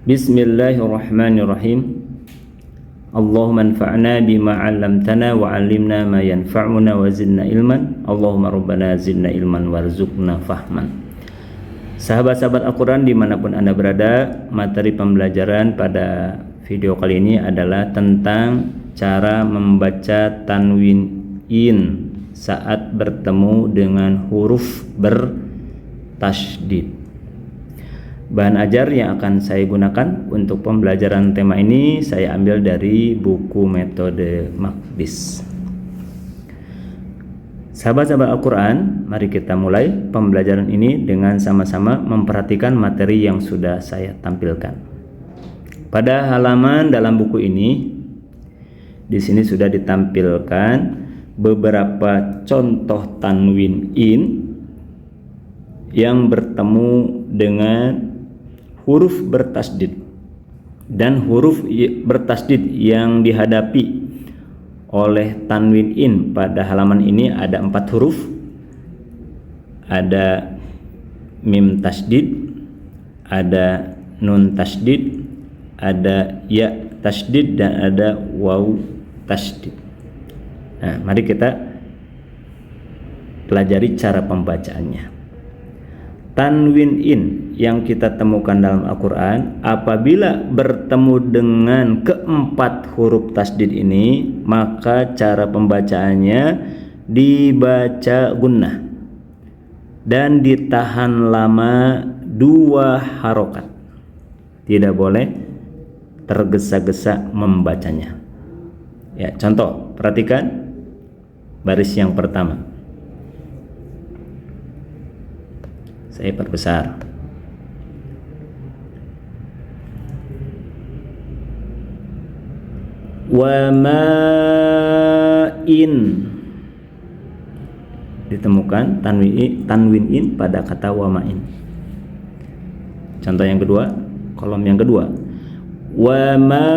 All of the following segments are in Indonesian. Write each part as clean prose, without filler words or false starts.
Bismillahirrahmanirrahim. Allahumma anfa'na bima 'allamtana wa 'allimna ma yanfa'una wa zidna ilman. Allahumma rabbana zidna ilman warzuqna fahman. Sahabat-sahabat Al-Quran dimanapun Anda berada, materi pembelajaran pada video kali ini adalah tentang cara membaca tanwin in saat bertemu dengan huruf bertasydid. Bahan ajar yang akan saya gunakan untuk pembelajaran tema ini saya ambil dari buku metode Maqdis. Sahabat-sahabat Al-Quran, mari kita mulai pembelajaran ini dengan sama-sama memperhatikan materi yang sudah saya tampilkan. Pada halaman dalam buku ini, di sini sudah ditampilkan beberapa contoh tanwin in yang bertemu dengan huruf bertasydid, dan huruf bertasydid yang dihadapi oleh tanwin in pada halaman ini ada 4 huruf. Ada mim tasydid, ada nun tasydid, ada ya tasydid, dan ada waw tasydid. Nah, mari kita pelajari cara pembacaannya. Tanwin in yang kita temukan dalam Al-Quran apabila bertemu dengan keempat huruf tasydid ini, maka cara pembacaannya dibaca gunnah dan ditahan lama 2 harokat. Tidak boleh tergesa-gesa membacanya. Ya, contoh, perhatikan baris yang pertama. Saya perbesar. Wa ma'in, ditemukan tanwin in pada kata wa ma'in. Contoh yang kedua, kolom yang kedua. Wa ma'im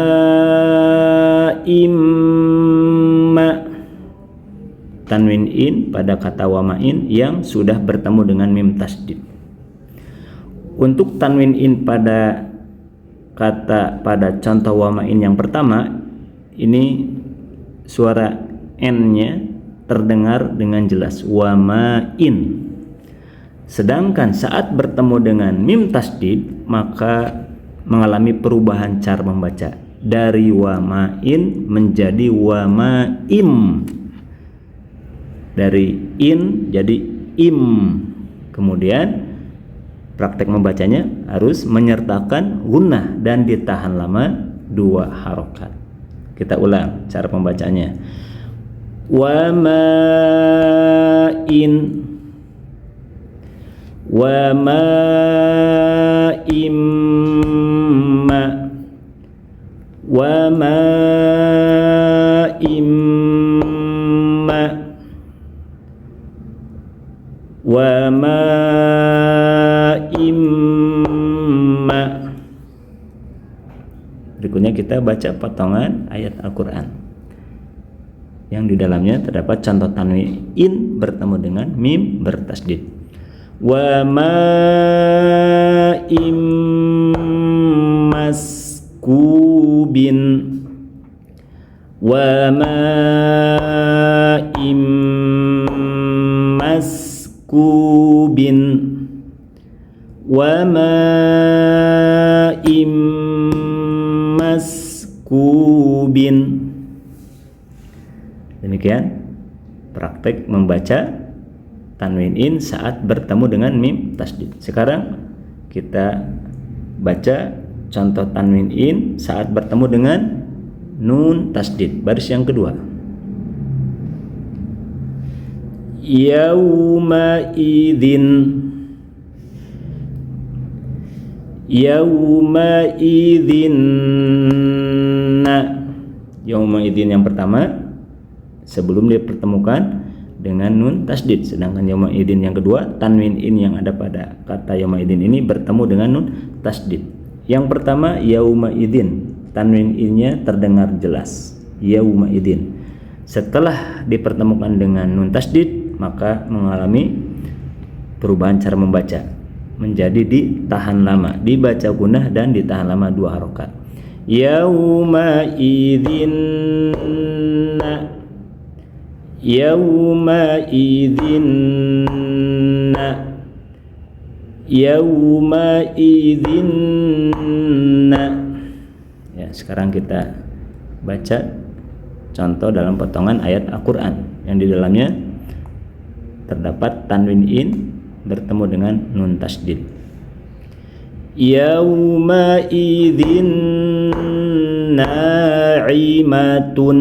ma, tanwin in pada kata wa ma'in yang sudah bertemu dengan mim tasydid. Untuk tanwin in pada contoh wa ma'in yang pertama, ini suara n-nya terdengar dengan jelas, wa ma'in. Sedangkan saat bertemu dengan mim tasydid, maka mengalami perubahan cara membaca dari wa ma'in menjadi wa ma'im. Dari in jadi im. Kemudian praktek membacanya harus menyertakan gunnah dan ditahan lama 2 harokat. Kita ulang cara pembacanya. Wa ma'in, wa ma'im ma, wa ma'im ma, wa ma'im ma. Berikutnya kita baca potongan ayat Al-Quran yang di dalamnya terdapat contoh tanwin in bertemu dengan mim bertasydid. Wa ma'im maskubin, wa ma'im maskubin, wa ma'im maskubin. Demikian praktek membaca tanwin in saat bertemu dengan mim tasydid. Sekarang kita baca contoh tanwin in saat bertemu dengan nun tasydid, baris yang kedua. Yauma idzin, yauma idzin, yauma idzin yang pertama sebelum dipertemukan dengan nun tasydid, sedangkan yauma idzin yang kedua tanwin in yang ada pada kata yauma idzin ini bertemu dengan nun tasydid. Yang pertama yauma idzin, tanwin in-nya terdengar jelas, yauma idzin. Setelah dipertemukan dengan nun tasydid, maka mengalami perubahan cara membaca menjadi ditahan lama, dibaca gunnah dan ditahan lama 2 harokat. Yauma idzinna, yauma idzinna, yauma idzinna. Ya, sekarang kita baca contoh dalam potongan ayat Al-Qur'an yang di dalamnya terdapat tanwin in bertemu dengan nun tasdid. Yauma idzin na'imatun,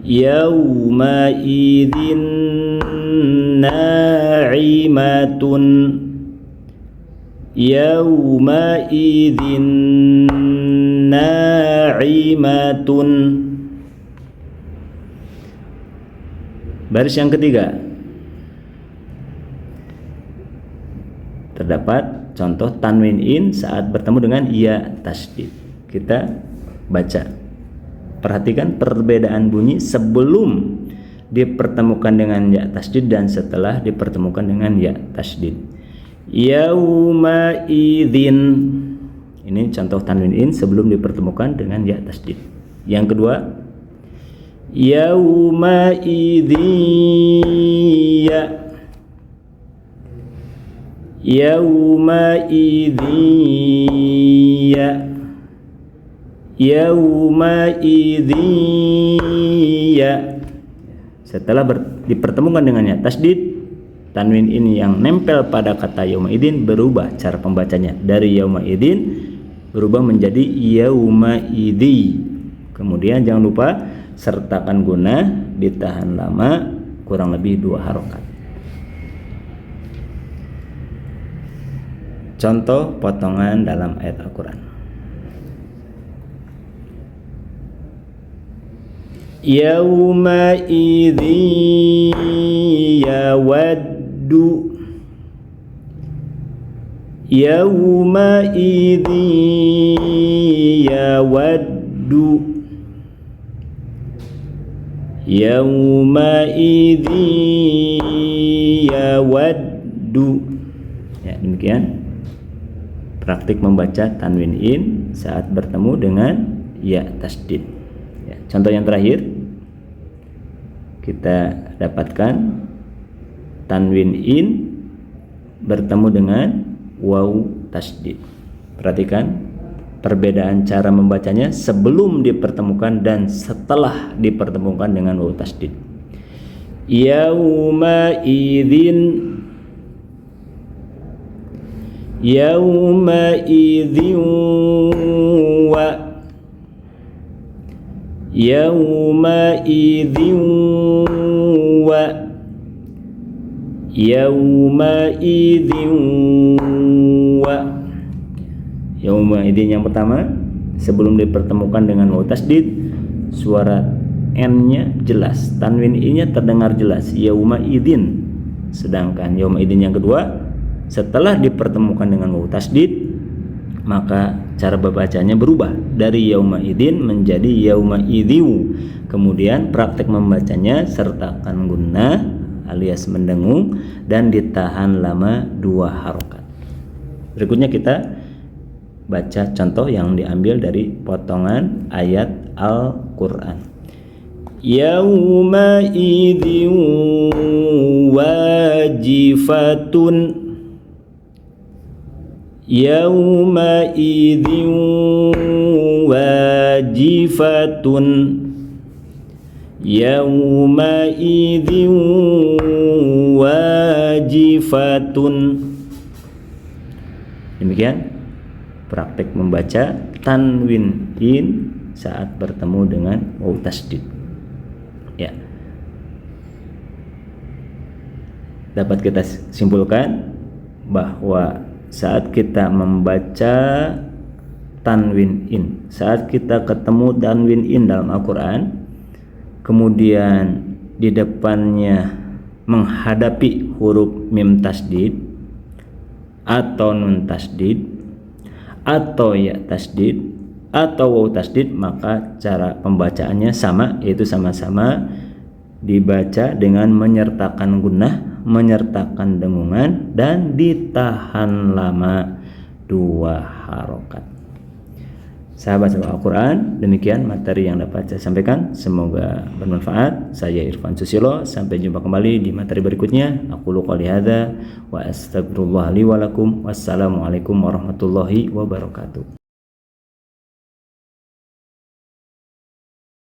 yauma idzin na'imatun, yauma idzin na'imatun. Baris yang ketiga terdapat contoh tanwin in saat bertemu dengan ya tasdid. Kita baca, perhatikan perbedaan bunyi sebelum dipertemukan dengan ya tasdid dan setelah dipertemukan dengan ya tasdid. Yauma idzin, ini contoh tanwin in sebelum dipertemukan dengan ya tasdid. Yang kedua, yauma idziya, yauma idziya, yauma idziya. Setelah dipertemukan dengan ya tasdid, tanwin ini yang nempel pada kata yauma idzin berubah cara pembacanya dari yauma idzin berubah menjadi yauma idzi. Kemudian jangan lupa sertakan gunnah, ditahan lama kurang lebih 2 harokat. Contoh potongan dalam ayat Al-Quran. Yauma idzi yawaddu, yauma idzi yawaddu, yauma idzi yawaddu. Ya, demikian praktik membaca tanwin in saat bertemu dengan ya tasdid. Ya, contoh yang terakhir kita dapatkan tanwin in bertemu dengan waw tasdid. Perhatikan perbedaan cara membacanya sebelum dipertemukan dan setelah dipertemukan dengan waw tasdid. Yauma idzin, yauma idzin wa, yauma idzin wa, yauma idzin wa. Yauma idzin yang pertama sebelum dipertemukan dengan waw tasdid, suara n-nya jelas, tanwin i-nya terdengar jelas, yauma idzin. Sedangkan yauma idzin yang kedua setelah dipertemukan dengan waw tasdid, maka cara membacanya berubah dari yauma idzin menjadi yauma idziu. Kemudian praktek membacanya sertakan gunnah alias mendengung dan ditahan lama 2 harokat. Berikutnya kita baca contoh yang diambil dari potongan ayat Al-Quran. Yauma idzin wajifatun, yauma idzin wajifatun, yauma idzin wajifatun. Demikian praktek membaca tanwin in saat bertemu dengan waw tasdid. Ya, dapat kita simpulkan bahwa saat kita membaca tanwin in, saat kita ketemu tanwin in dalam Al-Quran, kemudian di depannya menghadapi huruf mim tasdid atau nun tasdid atau ya tasdid atau waw tasdid, maka cara pembacaannya sama, yaitu sama-sama dibaca dengan menyertakan gunnah menyertakan dengungan, dan ditahan lama 2 harokat. Sahabat-sahabat Al-Quran, demikian materi yang dapat saya sampaikan. Semoga bermanfaat. Saya Irfan Susilo. Sampai jumpa kembali di materi berikutnya. Aqulu qouli hadza wa astaghfirullah li wa lakum. Wassalamualaikum warahmatullahi wabarakatuh.